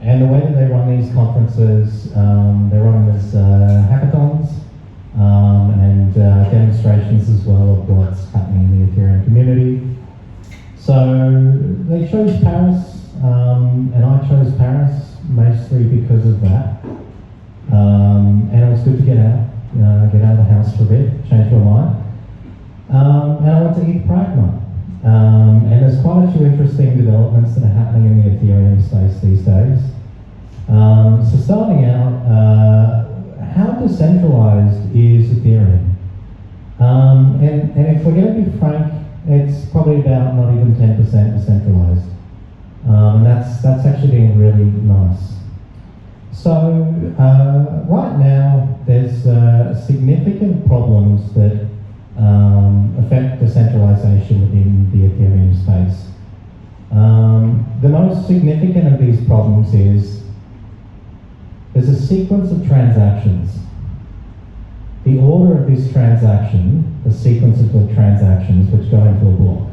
And the way that they run these conferences, they run them as hackathons and demonstrations as well of what's happening in the Ethereum community. So they chose Paris, and I chose Paris mostly because of that. And it was good to get out of the house for a bit, change my mind. And I went to ETHGlobal. And there's quite a few interesting developments that are happening in the Ethereum space these days. So starting out, how decentralized is Ethereum? And if we're going to be frank, it's probably about not even 10% decentralized. And that's actually been really nice. So right now, there's significant problems that affect decentralization within the Ethereum space. The most significant of these problems is there's a sequence of transactions. The order of this transaction, the sequence of the transactions which go into a block.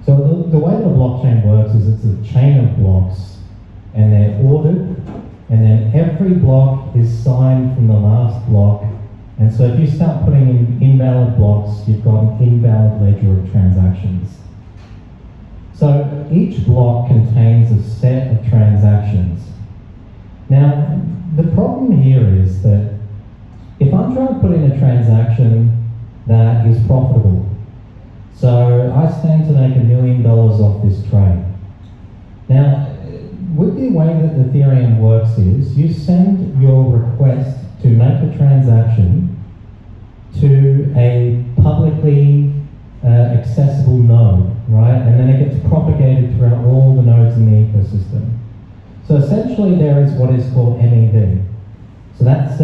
So the way the blockchain works is it's a chain of blocks and they're ordered, and then every block is signed from the last block. And so if you start putting in invalid blocks, you've got an invalid ledger of transactions. So each block contains a set of transactions. Now, the problem here is that if I'm trying to put in a transaction that is profitable, so I stand to make $1 million off this trade. Now, with the way that Ethereum works is you send your request to make a transaction to a publicly accessible node, right? And then it gets propagated throughout all the nodes in the ecosystem. So essentially there is what is called MEV. So that's,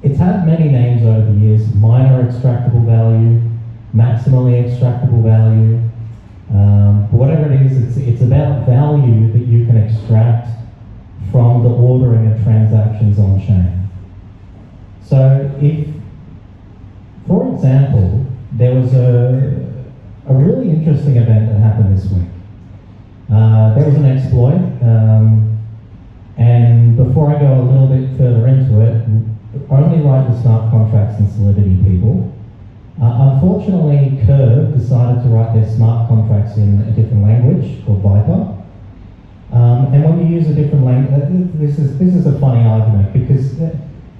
it's had many names over the years: minor extractable value, maximally extractable value. But whatever it is, it's about value that you can extract from the ordering of transactions on chain. So if, for example, there was a really interesting event that happened this week. There was an exploit, and before I go a little bit further into it, only write the smart contracts in Solidity, people. Unfortunately, Curve decided to write their smart contracts in a different language called Viper. And when you use a different language, this is a funny argument, because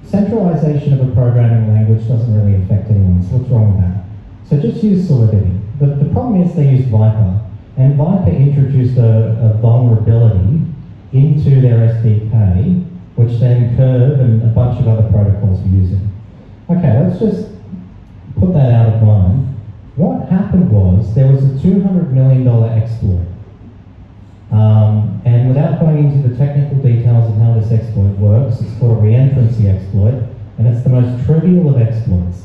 centralization of a programming language doesn't really affect anyone, so what's wrong with that? So just use Solidity. The problem is they used Viper, and Viper introduced a vulnerability into their SDK, which then Curve and a bunch of other protocols were using. Okay, let's just put that out of mind. What happened was there was a $200 million exploit. And without going into the technical details of how this exploit works, it's called a reentrancy exploit, and it's the most trivial of exploits.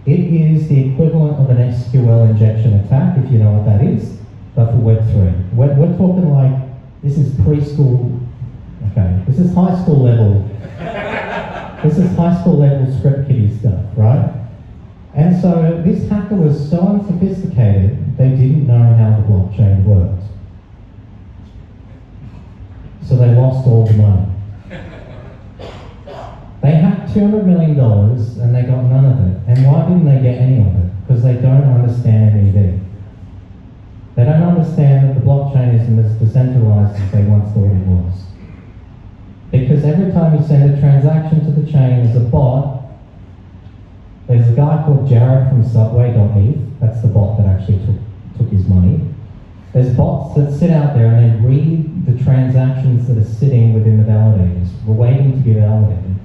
It is the equivalent of an SQL injection attack, if you know what that is, but for Web3. We're talking like, this is preschool, okay, this is high school level, this is high school level script kiddie stuff, right? And so this hacker was so unsophisticated, they didn't know how the blockchain worked. So they lost all the money. They had $200 million and they got none of it. And why didn't they get any of it? Because they don't understand MEV. They don't understand that the blockchain isn't as decentralized as they once thought it was. Because every time you send a transaction to the chain as a bot, there's a guy called Jared from Subway.eth, that's the bot that actually took his money. There's bots that sit out there and they read the transactions that are sitting within the validators. We're waiting to be validated.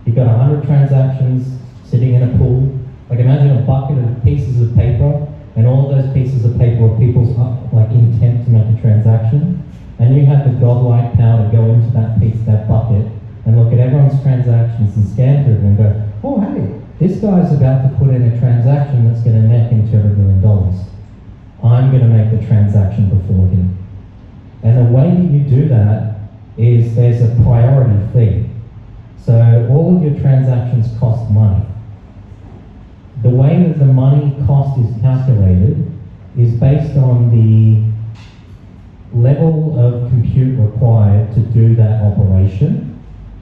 You've got 100 transactions sitting in a pool. Like imagine a bucket of pieces of paper, and all of those pieces of paper are people's intent to make a transaction. And you have the godlike power to go into that piece, that bucket, and look at everyone's transactions and scan through them and go, oh hey, this guy's about to put in a transaction that's going to net him $200 million. I'm going to make the transaction before him. And the way that you do that is there's a priority fee. So all of your transactions cost money. The way that the money cost is calculated is based on the level of compute required to do that operation.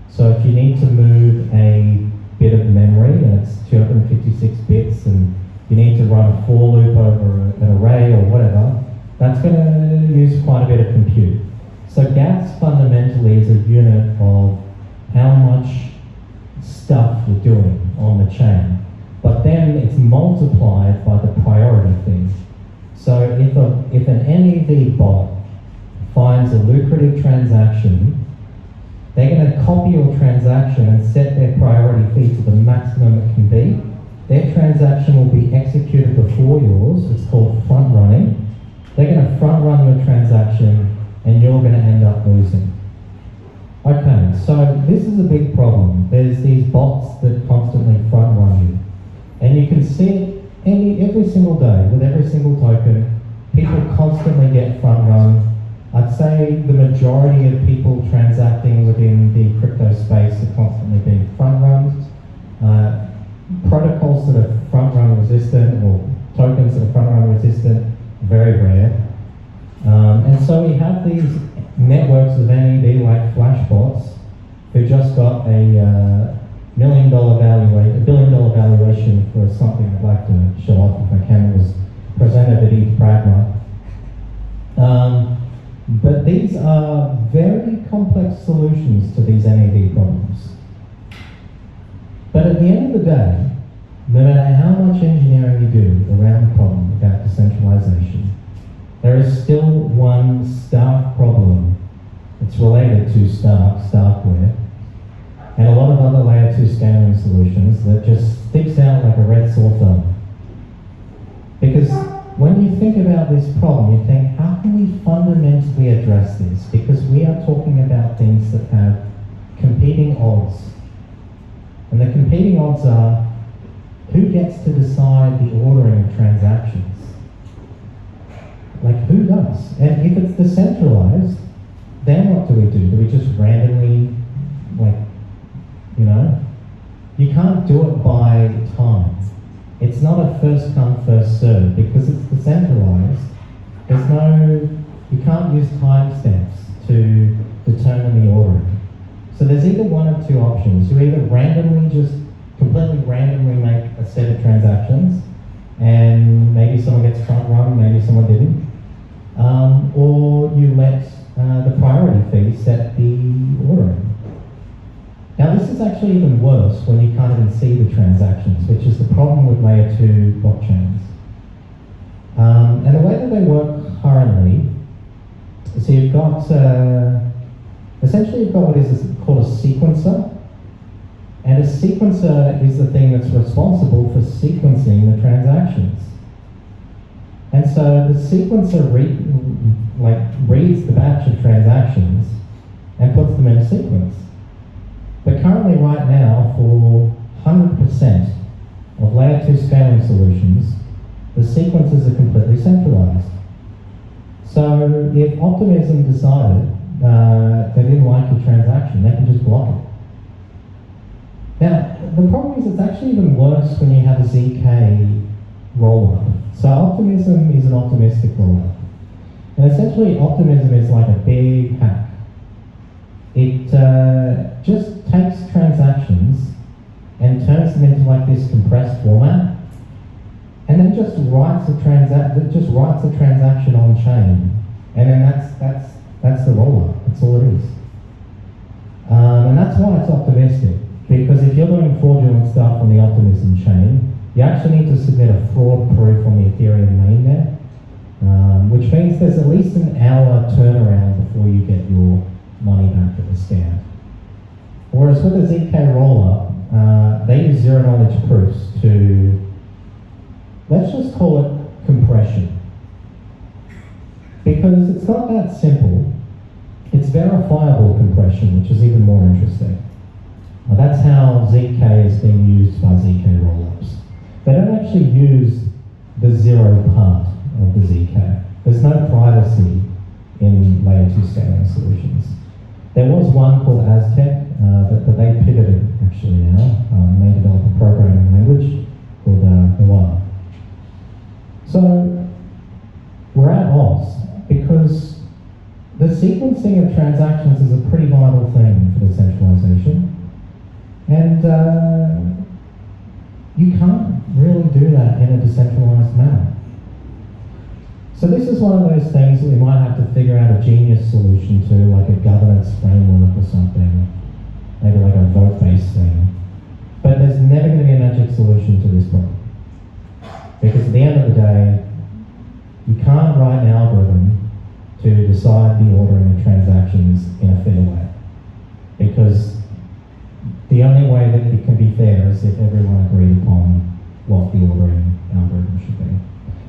So if you need to move a bit of memory, and it's 256 bits, and you need to run a for loop over an array or whatever, that's going to use quite a bit of compute. So gas fundamentally is a unit of how much stuff you're doing on the chain. But then it's multiplied by the priority thing. So if an MEV bot finds a lucrative transaction, they're going to copy your transaction and set their priority fee to the maximum it can be. Their transaction will be executed before yours. It's called front running. They're going to front run your transaction and you're going to end up losing. Okay, so this is a big problem. There's these bots that constantly front run you. And you can see it every single day with every single token. People constantly get front run. I'd say the majority of people transacting within the crypto space are constantly being front run. Protocols that are front run resistant or tokens that are front run resistant, very rare. And so we have these networks of MEV like flash bots who just got a $1 billion valuation for something I'd like to show off if I can. It was presented at ETH Pragma. But these are very complex solutions to these MEV problems. But at the end of the day, no matter how much engineering you do around the problem about decentralization, there is still one stark problem that's related to Starkware, and a lot of other layer 2 scaling solutions that just sticks out like a red sore thumb. Because when you think about this problem, you think, how can we fundamentally address this? Because we are talking about things that have competing odds. And the competing odds are, who gets to decide the ordering of transactions? Like, who does? And if it's decentralized, then what do? Do we just randomly, you can't do it by time. It's not a first come, first served, because it's decentralized. You can't use timestamps to determine the ordering. So there's either one of two options. You either completely randomly make a set of transactions, and maybe someone gets front run, maybe someone didn't, or you let the priority fee set the ordering. Now this is actually even worse when you can't even see the transactions, which is the problem with layer 2 blockchains. And the way that they work currently, so you've got, essentially you've got what is called a sequencer. And a sequencer is the thing that's responsible for sequencing the transactions. And so the sequencer reads the batch of transactions and puts them in a sequence. But currently right now, for 100% of layer 2 scaling solutions, the sequences are completely centralized. So if Optimism decided they didn't like your transaction, they can just block it. Now, the problem is it's actually even worse when you have a ZK rollup. So Optimism is an optimistic rollup. And essentially Optimism is like a big hack. It just takes transactions and turns them into like this compressed format, and then just writes a transaction on chain, and then that's the rollup. That's all it is. And that's why it's optimistic, because if you're doing fraudulent stuff on the Optimism chain, you actually need to submit a fraud proof on the Ethereum mainnet, which means there's at least an hour turnaround before you get your money back that was scammed. Whereas with the ZK rollup, they use zero knowledge proofs to, let's just call it compression. Because it's not that simple. It's verifiable compression, which is even more interesting. That's how ZK is being used by ZK rollups. They don't actually use the zero part of the ZK. There's no privacy in layer 2 scaling solutions. There was one called Aztec, but they pivoted actually now. They developed a programming language called Noir. So we're at odds because the sequencing of transactions is a pretty vital thing for decentralization. And you can't really do that in a decentralized manner. So this is one of those things that we might have to figure out a genius solution to, like a governance framework or something, maybe like a vote-based thing. But there's never going to be a magic solution to this problem. Because at the end of the day, you can't write an algorithm to decide the ordering of transactions in a fair way. Because the only way that it can be fair is if everyone agreed upon what the ordering algorithm should be.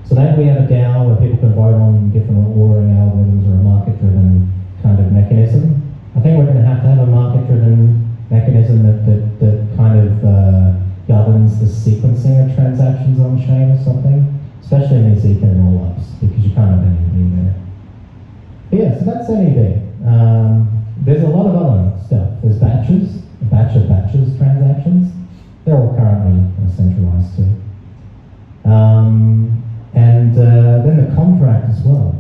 So maybe we have a DAO where people can vote on different ordering algorithms or a market-driven kind of mechanism. I think we're going to have a market-driven mechanism that kind of governs the sequencing of transactions on chain or something, especially in these eco roll-ups, because you can't have anything there. But yeah, so that's NED. There's a lot of other stuff. There's batches, a batch of batches transactions. They're all currently centralized too. And then the contract as well,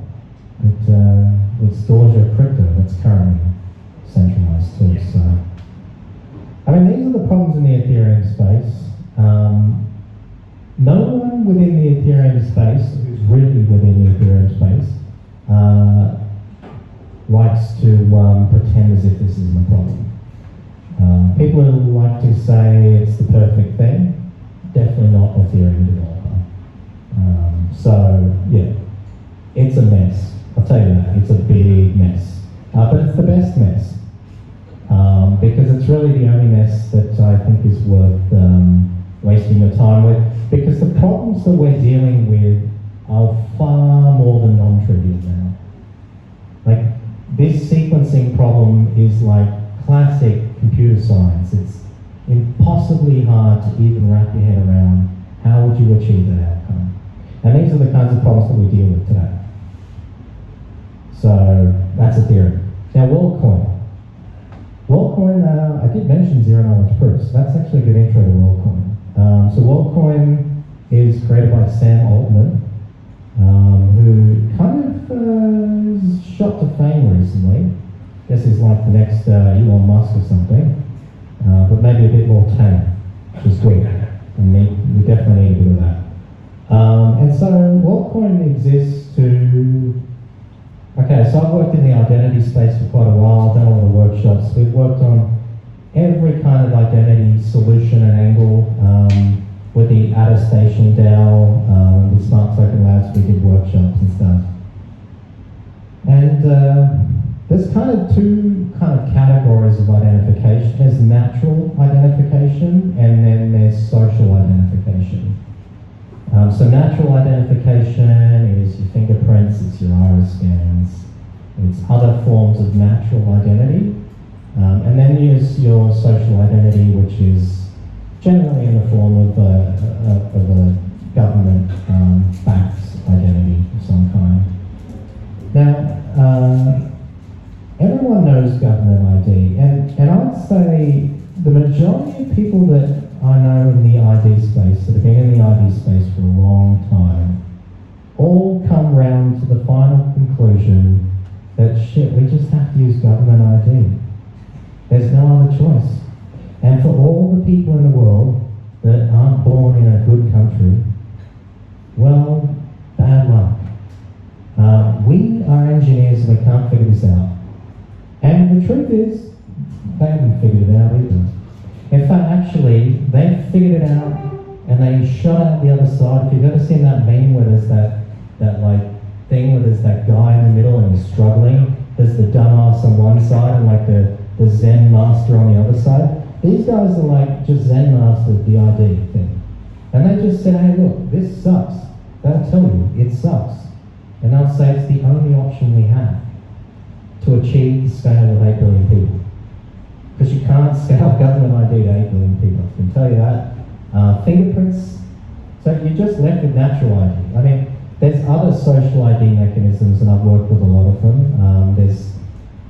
that stores your crypto, that's currently centralized too. So, I mean, these are the problems in the Ethereum space. No one within the Ethereum space, who's really within the Ethereum space, likes to pretend as if this isn't a problem. People who like to say it's the perfect thing, definitely not an Ethereum developer. So, yeah, it's a mess. I'll tell you that, it's a big mess. But it's the best mess. Because it's really the only mess that I think is worth wasting your time with. Because the problems that we're dealing with are far more than non-trivial now. Like, this sequencing problem is like classic computer science. It's impossibly hard to even wrap your head around how would you achieve that outcome. And these are the kinds of problems that we deal with today. So that's Ethereum. Now Worldcoin. Worldcoin, I did mention zero-knowledge proofs. That's actually a good intro to Worldcoin. So Worldcoin is created by Sam Altman, who kind of is shot to fame recently. I guess he's like the next Elon Musk or something, but maybe a bit more tame, which is good. And we definitely need a bit of that. And so Worldcoin exists to... Okay, so I've worked in the identity space for quite a while, done a lot of workshops. We've worked on every kind of identity solution and angle. With the Attestation DAO, with Smart Token Labs, we did workshops and stuff. And there's kind of two kind of categories of identification. There's natural identification, and then there's social identification. So natural identification is your fingerprints, it's your iris scans, it's other forms of natural identity. And then there's your social identity, which is generally in the form of a government-backed identity of some kind. Now, everyone knows government ID, and I'd say the majority of people that I know in the ID space, that have been in the ID space for a long time, all come round to the final conclusion that shit, we just have to use government ID. There's no other choice. And for all the people in the world that aren't born in a good country, well, bad luck. We are engineers and we can't figure this out. And the truth is, they haven't figured it out either. In fact, actually, they figured it out and they shot out the other side. If you've ever seen that meme where there's that like thing where there's that guy in the middle and he's struggling, there's the dumbass on one side and like the Zen master on the other side. These guys are like just Zen masters the ID thing. And they just said, hey look, this sucks. They'll tell you, it sucks. And they'll say it's the only option we have to achieve the scale of 8 billion people. Because you can't scale government ID to 8 billion people, I can tell you that. Fingerprints, so you're just left with natural ID. I mean, there's other social ID mechanisms, and I've worked with a lot of them. There's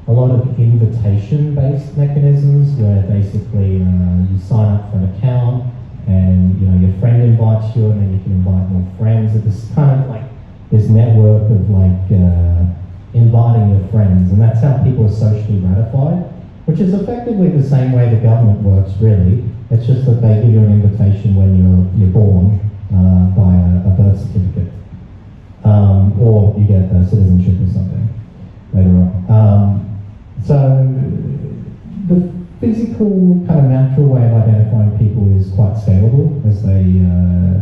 a lot of invitation-based mechanisms where basically you sign up for an account, and your friend invites you, and then you can invite more friends. It's kind of like this network of like inviting your friends, and that's how people are socially ratified, which is effectively the same way the government works, really. It's just that they give you an invitation when you're born by a birth certificate, or you get citizenship or something later on. So the physical kind of natural way of identifying people is quite scalable, as they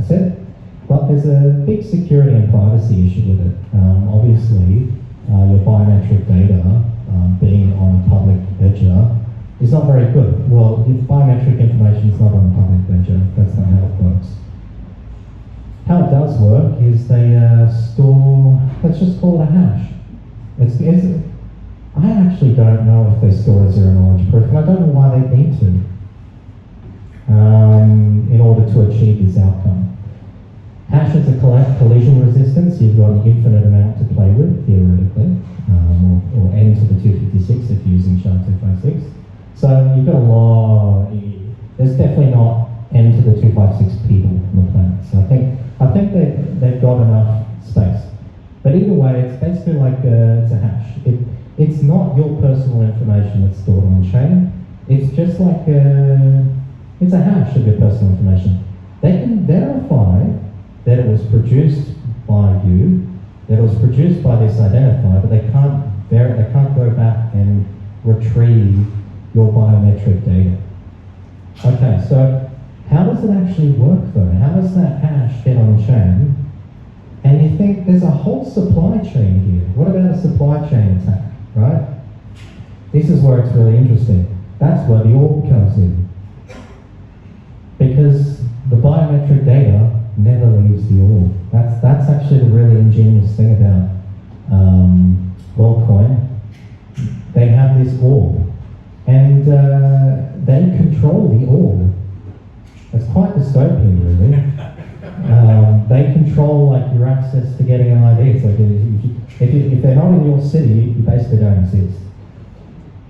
said, but there's a big security and privacy issue with it. Obviously, your biometric data being on a public ledger is not very good. Well, your biometric information is not on a public ledger. That's not how it works. How it does work is they store, let's just call it a hash. I actually don't know if they store a zero-knowledge proof, and I don't know why they need to in order to achieve this outcome. Hash is a collision resistance. You've got an infinite amount to play with, theoretically, or n to the 256 if you're using SHA-256. So you've got a lot. There's definitely not n to the 256 people on the planet. So I think they've got enough space. But either way, it's basically like it's a hash. It's not your personal information that's stored on chain. It's just like it's a hash of your personal information. They can verify that it was produced by you, that it was produced by this identifier, but they can't go back and retrieve your biometric data. Okay, so how does it actually work though? How does that hash get on chain? And you think there's a whole supply chain here. What about a supply chain attack, right? This is where it's really interesting. That's where the orb comes in. Because the biometric data never leaves the orb. That's actually the really ingenious thing about Worldcoin. They have this orb, and they control the orb. It's quite dystopian, really. They control like your access to getting an ID. It's like if they're not in your city, you basically don't exist.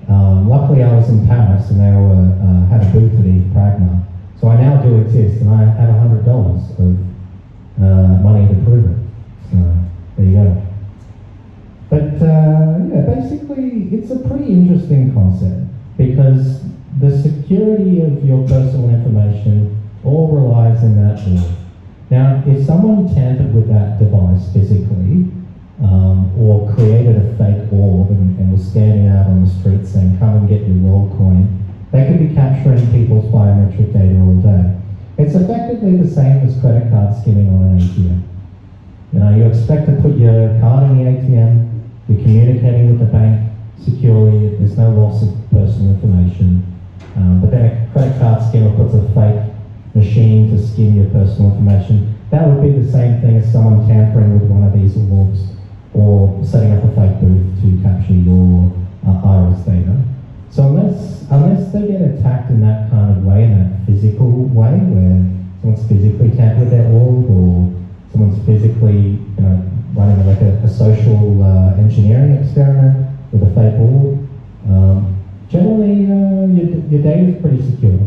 Luckily, I was in Paris, and they had a booth at Pragma. So I now do exist, and I have $100 of money to prove it. So there you go. But yeah, basically, it's a pretty interesting concept because the security of your personal information all relies in that orb. Now, if someone tampered with that device physically, or created a fake orb and was standing out on the street saying, "Come and get your Worldcoin," they could be capturing people's biometric data all day. It's effectively the same as credit card skimming on an ATM. You know, you expect to put your card in the ATM, you're communicating with the bank securely, there's no loss of personal information, but then a credit card skimmer puts a fake machine to skim your personal information. That would be the same thing as someone tampering with one of these orbs or setting up a fake booth to capture your iris data. So unless they get attacked in that kind of way, in that physical way, where someone's physically tampered with their orb, or someone's physically, running like a social engineering experiment with a fake orb, generally your data is pretty secure.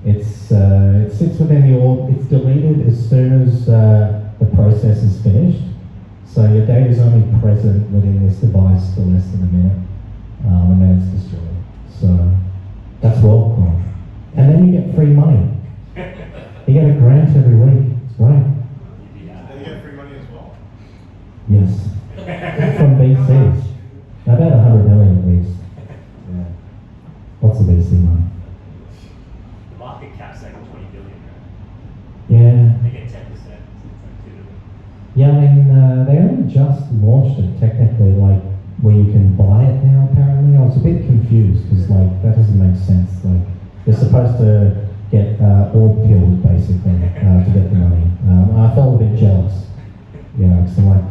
It sits within the orb. It's deleted as soon as the process is finished. So your data is only present within this device for less than a minute. And then it's destroyed. So that's Worldcoin. And then you get free money. You get a grant every week. It's great. And you get free money as well? Yes. From VCs. About 100 million at least. Yeah. Lots of VC money. The market cap's like 20 billion, right? Yeah. They get 10%. So it's like 2 billion. Yeah, I mean, they only just launched it technically, like, where you can buy it now, apparently. I was a bit confused, because, like, that doesn't make sense. Like, you're supposed to get orb killed, basically, to get the money. I felt a bit jealous, because I'm like,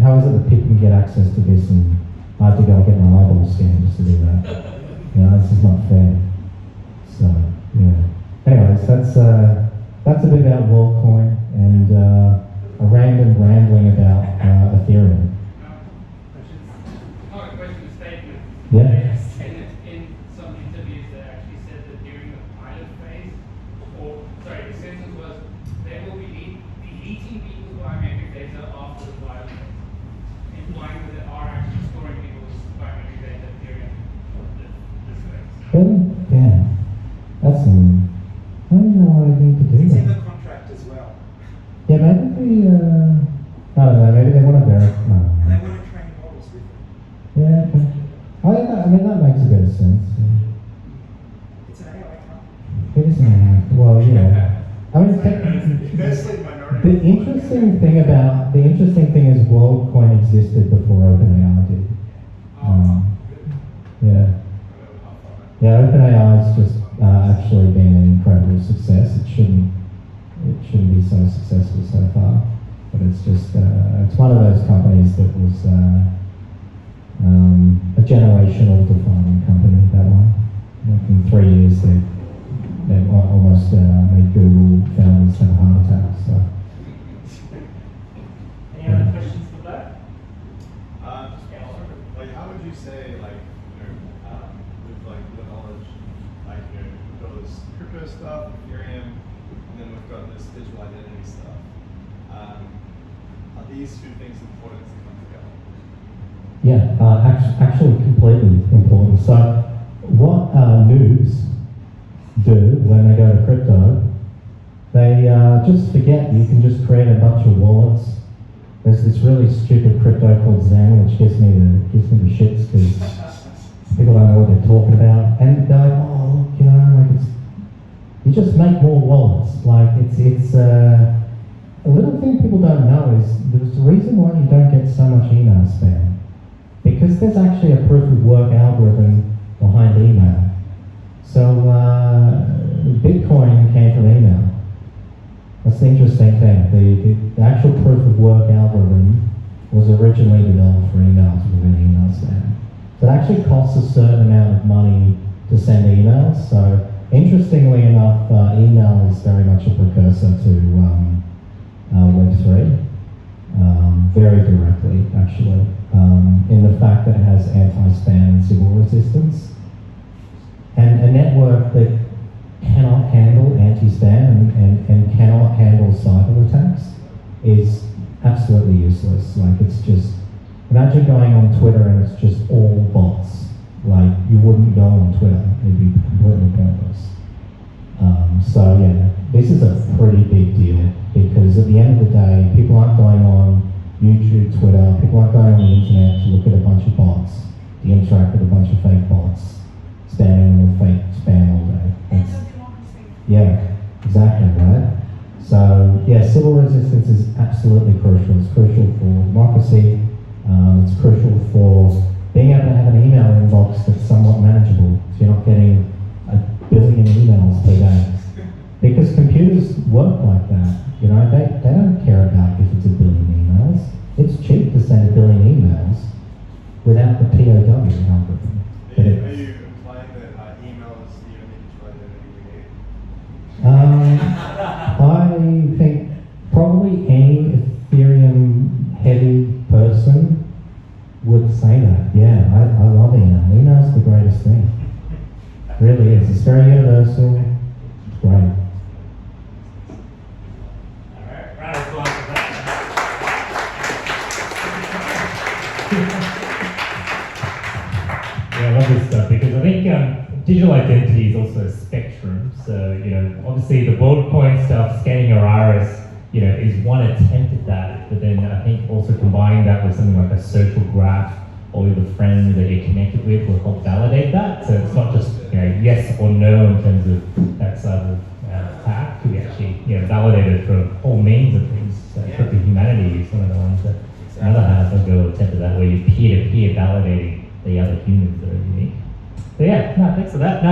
how is it that people can get access to this and I have to go and get my eyeball scanned just to do that? This is not fair. So, yeah. Anyways, that's a bit about Worldcoin and a random rambling about Ethereum. Not a question, a statement. Yeah. In some interviews, they actually said that during the pilot phase, the sentence was, they will be deleting people's biometric data after the pilot phase, implying Really? Damn. That's some. I don't know why I need to do It's in that. the contract as well. Yeah, maybe they, I don't know, maybe they want to verify. And they No. want to train models with it. Yeah, okay. I mean, that makes a bit of sense. It's an AI company. Yeah. It is an well, yeah. I mean, technically, Mostly minority. the interesting thing is WorldCoin existed before OpenAI did. Yeah. Yeah, OpenAI has just actually been an incredible success. It shouldn't be so successful so far, but it's just it's one of those companies that was a generational defining company. That one, like in 3 years, they've almost made Google founders have a heart attack. So. Any other questions for Beau? Like, how would you say, like, with like the knowledge, like, we've got this crypto stuff, Ethereum, and then we've got this digital identity stuff. Are these two things important to come together? Yeah, actually completely important. So what noobs do when they go to crypto, they just forget you can just create a bunch of wallets. There's this really stupid crypto called Zen, which gives me the shits because people don't know what they're talking about, and they're like, oh, look, like you just make more wallets. Like it's a little thing people don't know is there's a reason why you don't get so much email spam, because there's actually a proof of work algorithm behind email. So Bitcoin came from email. That's the interesting thing. The actual proof of work algorithm was originally developed for emails within email spam. So it actually costs a certain amount of money to send emails. So interestingly enough, email is very much a precursor to Web3, very directly actually, in the fact that it has anti-spam and Sybil resistance. And a network that cannot handle anti-spam and cannot handle cyber attacks is absolutely useless. Like, it's just, imagine going on Twitter and it's just all bots. Like, you wouldn't go on Twitter, it'd be completely pointless. So yeah, this is a pretty big deal, because at the end of the day, people aren't going on YouTube, Twitter, people aren't going on the internet to look at a bunch of bots, to interact with a bunch of fake bots, spamming with fake spam all day. Yeah, exactly, right? So yeah, civil resistance is absolutely crucial. It's crucial for democracy. It's crucial for being able to have an email inbox that's somewhat manageable, so you're not getting 1 billion emails per day. Because computers work like that. They don't care about if it's 1 billion emails. It's cheap to send 1 billion emails without the POW algorithm. Are you implying that email is the only digital identity we need? I think probably any Ethereum heavy person would say that. Yeah, I love email. Email's the greatest thing. It really is. It's very universal. It's great. Alright, round of applause for that. Yeah, I love this stuff because I think digital identity is also a spectrum. So, obviously the WorldCoin stuff, scanning your iris, is one attempt at that. But then I think also combining that with something like a social graph, all the friends that you're connected with will help validate that. So it's not just yes or no in terms of that side of attack. Could be actually validated from all means of things. So Crypto Humanity is one of the ones that another has a go attempt at that, where you're peer-to-peer validating the other humans that are unique. So yeah, no, thanks for that.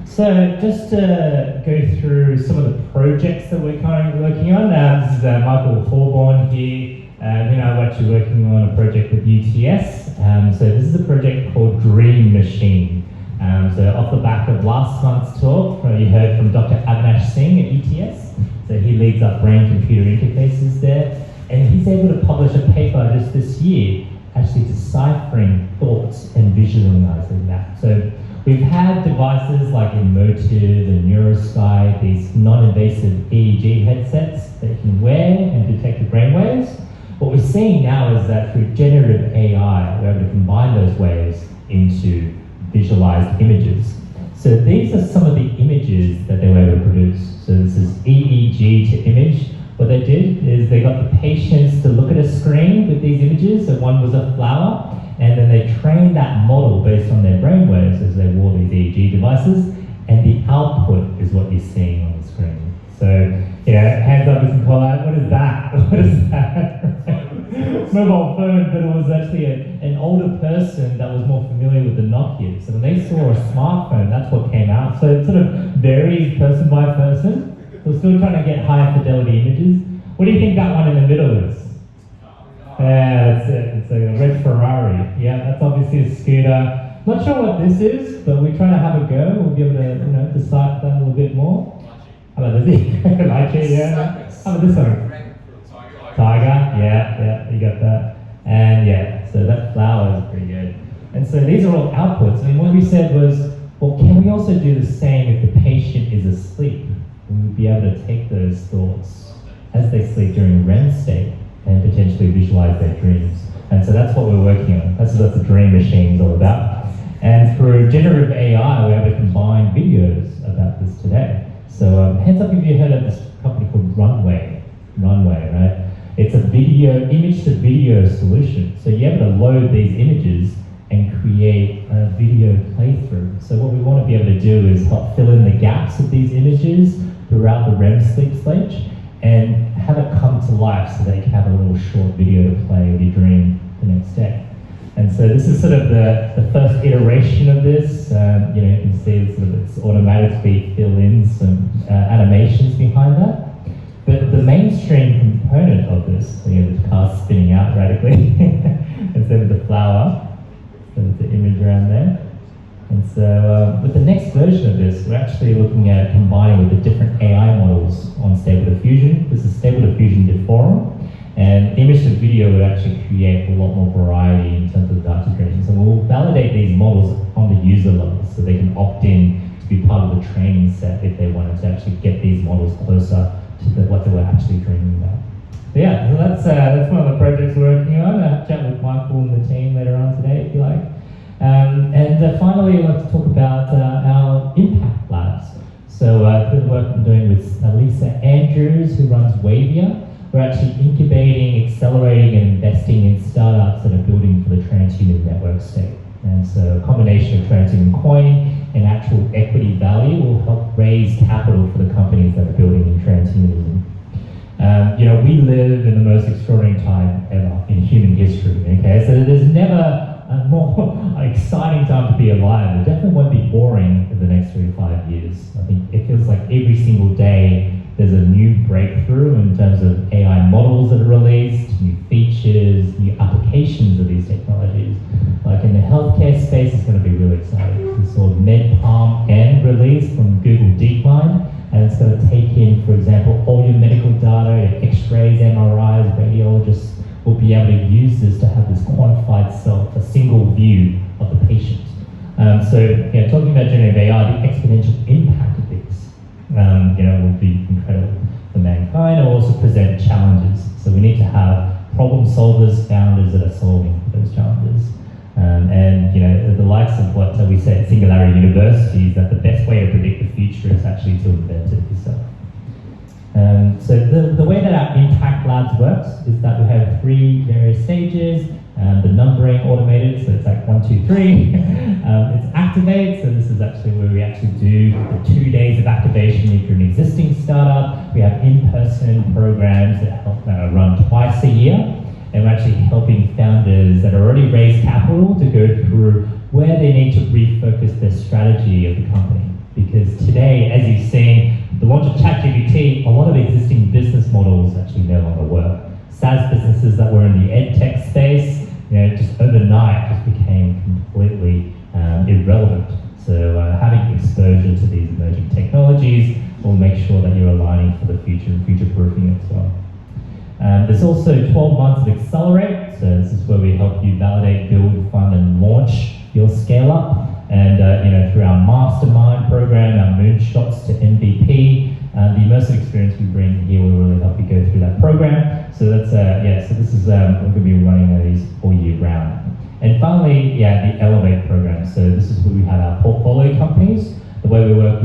So just to go through some of the projects that we're currently working on. This is Michael Horborn here. We're actually working on a project with UTS. So this is a project called Dream Machine. So off the back of last month's talk, you heard from Dr. Avinash Singh at UTS. So he leads up brain-computer interfaces there. And he's able to publish a paper just this year, actually deciphering thoughts and visualizing that. So we've had devices like Emotive and Neurosky, these non-invasive EEG headsets that you can wear and detect the brainwaves. What we're seeing now is that through generative AI, we're able to combine those waves into visualized images. So these are some of the images that they were able to produce. So this is EEG to image. What they did is they got the patients to look at a screen with these images. So one was a flower, and then they trained that model based on their brainwaves as they wore these EEG devices, and the output is what you're seeing on the screen. So, hands up if you can call out, what is that? What is that? Mobile phone, but it was actually an older person that was more familiar with the Nokia. So when they saw a smartphone, that's what came out. So it sort of varies person by person. We're still trying to get high fidelity images. What do you think that one in the middle is? Yeah, that's it. It's a red Ferrari. Yeah, that's obviously a scooter. Not sure what this is, but we try to have a go. We'll be able to, decipher that a little bit more. How about this? Lychee, yeah. How about this one? Tiger, yeah, you got that. And yeah, so that flower is pretty good. And so these are all outputs. And what we said was, well, can we also do the same if the patient is asleep? We would be able to take those thoughts as they sleep during REM state and potentially visualize their dreams. And so that's what we're working on. That's what the Dream Machine is all about. And through generative AI, we're able to combine videos about this today. So hands up if you heard of this company called Runway, right? It's a image to video solution. So you're able to load these images and create a video playthrough. So what we want to be able to do is help fill in the gaps of these images throughout the REM sleep stage and have it come to life so that you can have a little short video to play with your dream the next day. And so this is sort of the first iteration of this. You can see it's automatically fill in some animations behind that. But the mainstream component of this, the car's spinning out radically instead of the flower, so it's the image around there. And so with the next version of this, we're actually looking at combining with the different AI models on Stable Diffusion. This is Stable Diffusion Deforum. And image to video would actually create a lot more variety in terms of data creation. So we'll validate these models on the user level so they can opt in to be part of the training set if they wanted to actually get these models closer to what they were actually dreaming about. So yeah, so that's one of the projects we're working on. I'll chat with Michael and the team later on today if you like. And finally, I'd like to talk about our impact labs. So the work I'm doing with Lisa Andrews, who runs Wavia. We're actually incubating, accelerating, and investing in startups that are building for the transhuman network state. And so a combination of transhuman coin and actual equity value will help raise capital for the companies that are building in transhumanism. We live in the most extraordinary time ever in human history, okay? So there's never a more exciting time to be alive. It definitely won't be boring in the next 3 to 5 years. I think it feels like every single day there's a new breakthrough in terms of AI models that are released, new features, new applications of these technologies. Like in the healthcare space, it's going to be really exciting. We saw MedPalm N released from Google DeepMind, and it's going to take in, for example, all your medical data, your x-rays, MRIs, radiologists will be able to use this to have this quantified self, a single view of the patient. Talking about generative AI, the exponential impact of these, will be incredible for mankind. It will also present challenges. So we need to have problem solvers, founders that are solving those challenges. The likes of what we say at Singularity University is that the best way to predict the future is actually to invent it yourself. So the way that our impact labs works is that we have 3 various stages. The numbering automated, so it's like 1, 2, 3. It's activate, so this is actually where we actually do the 2 days of activation if you're an existing startup. We have in-person programs that help run twice a year, and we're actually helping founders that already raised capital to go through where they need to refocus their strategy of the company. Because today, as you've seen, the launch of ChatGPT, a lot of existing business models actually no longer work. SaaS businesses that were in the ed tech space, just overnight just became completely irrelevant. So having exposure to these emerging technologies will make sure that you're aligning for the future and future-proofing as well. There's also 12 months of Accelerate. So this is where we help you validate, build, fund, and launch your scale-up. And through our mastermind program, our moonshots to MVP, the immersive experience we bring here will really help you go through that program. So that's so this is we're going to be running these all year round. And finally, the Elevate program. So this is where we have our portfolio companies.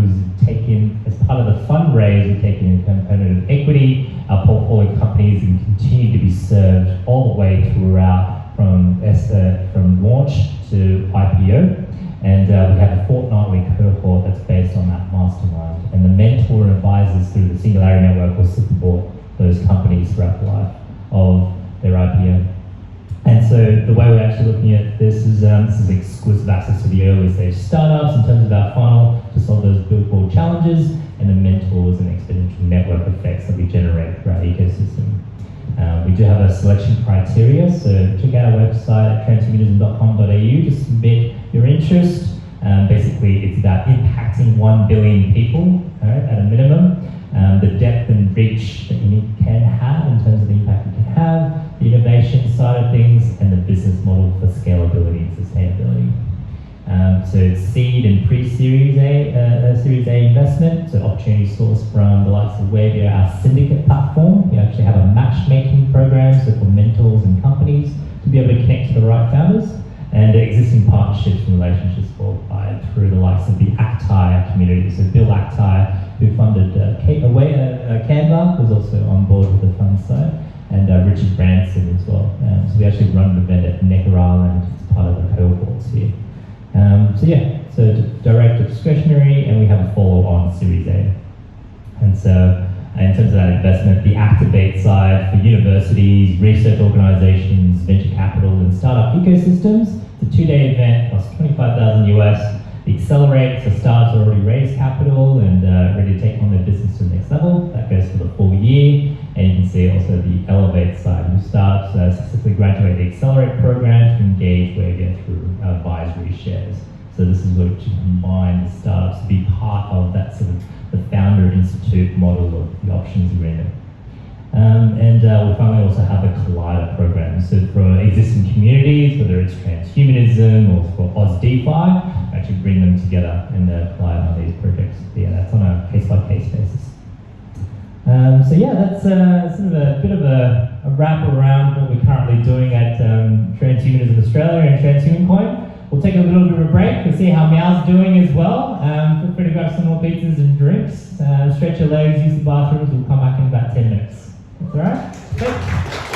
we've taken, as part of the fundraise, we've taken a component of equity, our portfolio companies, and continue to be served all the way throughout from launch to IPO. And we have a fortnightly cohort that's based on that mastermind. And the mentor and advisors through the Singularity Network will support those companies throughout the life of their IPO. And so the way we're actually looking at this is exclusive access to the early stage startups in terms of our funnel to solve those build challenges, and the mentors and exponential network effects that we generate through our ecosystem. We do have a selection criteria, so check out our website at transhumanism.com.au to submit your interest. Basically, it's about impacting 1 billion people, at a minimum. The depth and reach that you can have in terms of the impact you can have, the innovation side of things, and the business model for scalability and sustainability. So it's seed and pre-series Series A investment, so opportunity source from the likes of Webio, our syndicate platform. We actually have a matchmaking program, so for mentors and companies to be able to connect to the right founders, and existing partnerships and relationships fortified through the likes of the Actai community. So Bill Actai, who funded Canva, was also on board with the fund side, and Richard Branson as well. So we actually run an event at Necker Island as part of the cohorts here. So direct discretionary, and we have a follow-on Series A. And so in terms of that investment, the activate side for universities, research organizations, venture capital, and startup ecosystems. It's a 2-day event plus 25,000 US. The accelerate, so startups already raised capital and ready to take on their business to the next level. That goes for the full year. And you can see also the elevate side, who starts successfully graduate the accelerate program to engage where you get through advisory shares. So this is where you combine the startups to be part of that sort of the founder institute model of the options agreement. We finally also have the Collider program. So for existing communities, whether it's transhumanism or for AusDeFi, actually bring them together and collide on these projects. Yeah, that's on a case-by-case basis. That's sort of a bit of a wrap around what we're currently doing at Transhumanism Australia and Transhuman Coin. We'll take a little bit of a break to see how Meow's doing as well. Feel free to grab some more pizzas and drinks. Stretch your legs, use the bathrooms. We'll come back in about 10 minutes. That's all right? Thanks.